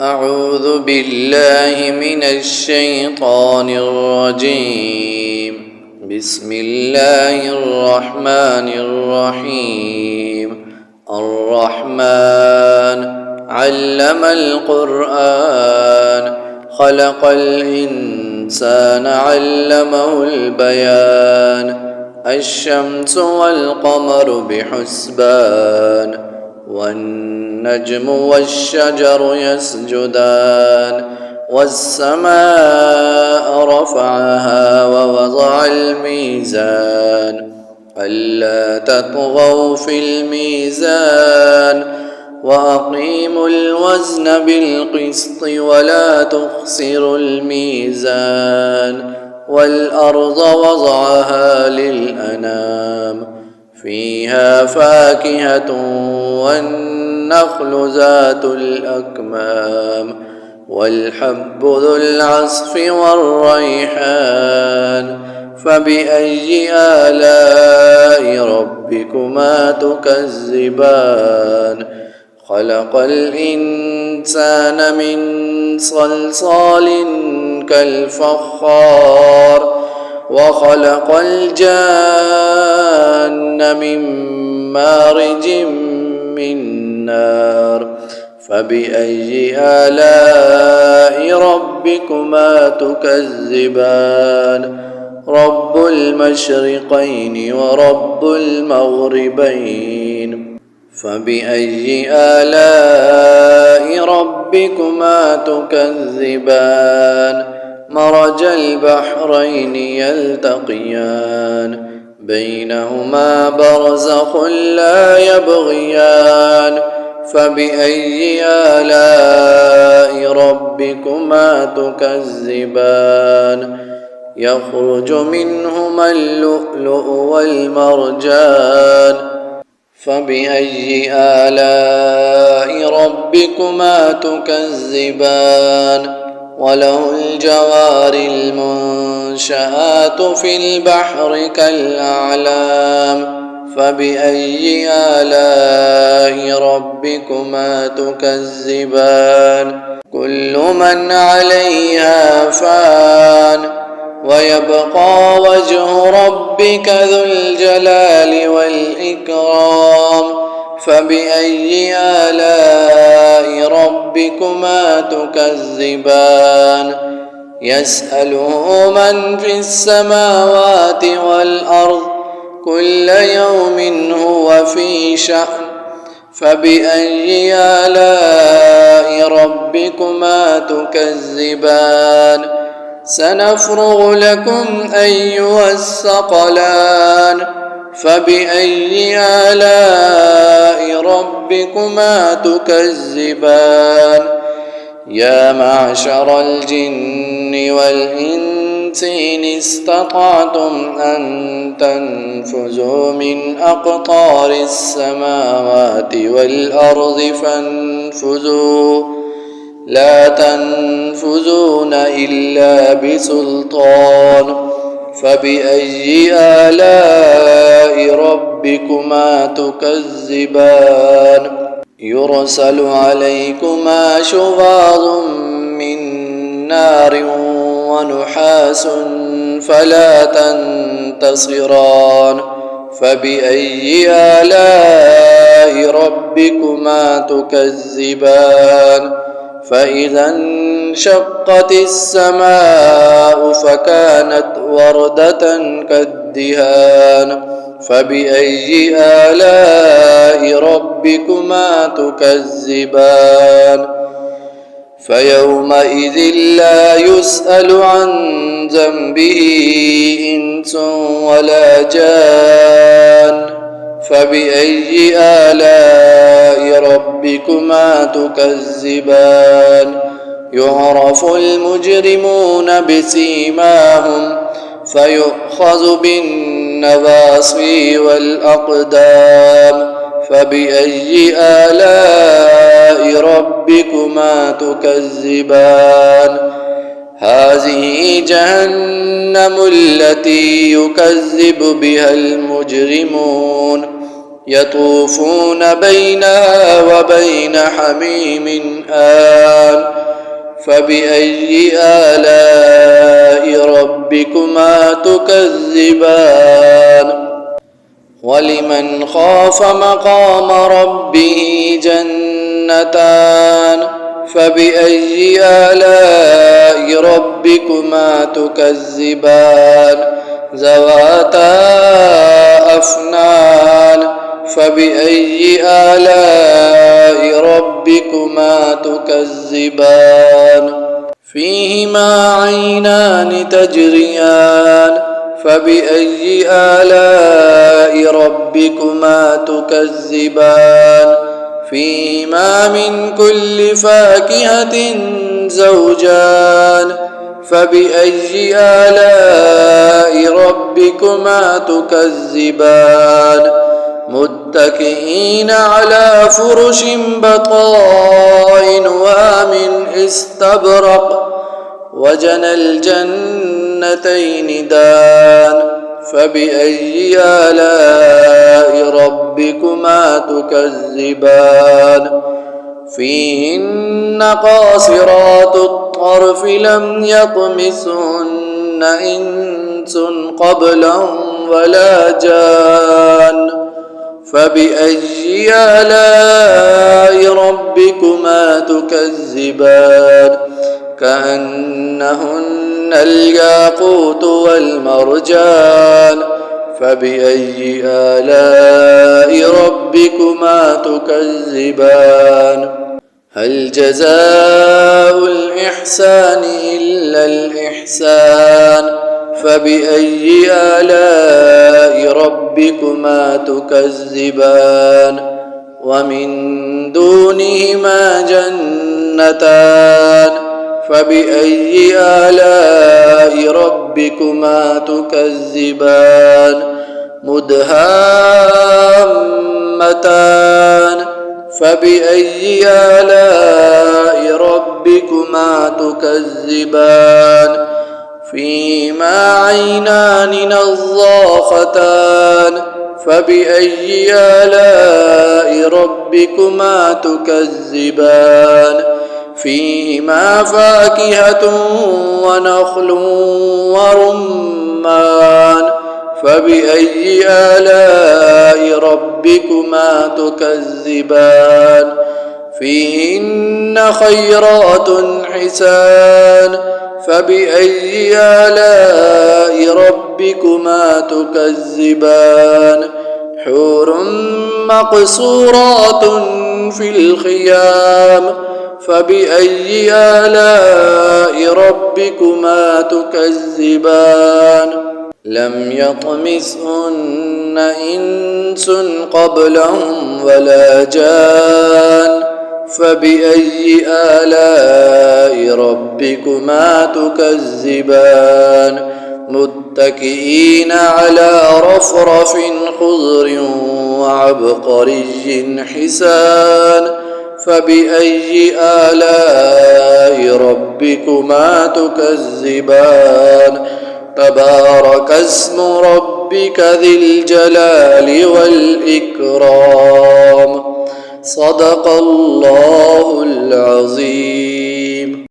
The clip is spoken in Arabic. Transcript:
أعوذ بالله من الشيطان الرجيم. بسم الله الرحمن الرحيم. الرحمن علم القرآن خلق الإنسان علمه البيان. الشمس والقمر بحسبان والنجم والشجر يسجدان. والسماء رفعها ووضع الميزان ألا تطغوا في الميزان وأقيموا الوزن بالقسط ولا تخسروا الميزان. والأرض وضعها للأنام فيها فاكهة والنخل ذات الأكمام والحب ذو العصف والريحان. فبأي آلاء ربكما تكذبان؟ خلق الإنسان من صلصال كالفخار وخلق الجان من مارج من نار. فبأي آلاء ربكما تكذبان؟ رب المشرقين ورب المغربين. فبأي آلاء ربكما تكذبان؟ مرج البحرين يلتقيان بينهما برزخ لا يبغيان. فبأي آلاء ربكما تكذبان؟ يخرج منهما اللؤلؤ والمرجان. فبأي آلاء ربكما تكذبان؟ وله الجوار المنشآت في البحر كالأعلام. فبأي آلاء ربكما تكذبان؟ كل من عليها فان ويبقى وجه ربك ذو الجلال والإكرام. فبأي آلاء ربكما تكذبان؟ يسأله من في السماوات والأرض كل يوم هو في شأن. فبأي آلاء ربكما تكذبان؟ سنفرغ لكم أيها الثقلان. فبأي آلاء ربكما تكذبان؟ يا معشر الجن والإنس إن استطعتم أن تنفذوا من أقطار السماوات والأرض فانفذوا لا تنفذون إلا بسلطان. فبأي آلاء ربكما تكذبان؟ يرسل عليكما شواظ من نار ونحاس فلا تنتصران. فبأي آلاء ربكما تكذبان؟ فإذا انشقت السماء فكانت وردة كالدهان. فبأي آلاء ربكما تكذبان؟ فيومئذ لا يسأل عن ذنبه إنس ولا جان. فبأي آلاء ربكما تكذبان؟ يعرف المجرمون بسيماهم فيؤخذ بالنواصي والأقدام. فبأي آلاء ربكما تكذبان؟ هذه جهنم التي يكذب بها المجرمون يطوفون بينها وبين حميم آن فبأي آلاء ربكما تكذبان ولمن خاف مقام ربه جنتان فبأي آلاء ربكما تكذبان ذواتا أفنان فبأي آلاء ربكما تكذبان فيهما عينان تجريان فبأي آلاء ربكما تكذبان فيهما من كل فاكهة زوجان فبأي آلاء ربكما تكذبان متكئين على فرش بطائنها من استبرق وجنى الجنتين دان فبأي آلاء ربكما تكذبان فيهن قاصرات الطرف لم يطمثهن إنس قبلهم ولا جان فبأي آلاء ربكما تكذبان كأنهن الياقوت والمرجان فبأي آلاء ربكما تكذبان هل جزاء الإحسان إلا الإحسان فبأي آلاء ربكما تكذبان ومن دونهما جنتان فبأي آلاء ربكما تكذبان مدهامتان فبأي آلاء ربكما تكذبان فيهما عينان نضاختان فبأي آلاء ربكما تكذبان فيهما فاكهة ونخل ورمان فبأي آلاء ربكما تكذبان فيهن خيرات حسان فبأي آلاء ربكما تكذبان حور مقصورات في الخيام فبأي آلاء ربكما تكذبان لم يطمثهن إنس قبلهم ولا جان فبأي آلاء ربكما تكذبان متكئين على رفرف خضر وعبقري حسان فبأي آلاء ربكما تكذبان تبارك اسم ربك ذي الجلال والإكرام صدق الله العظيم.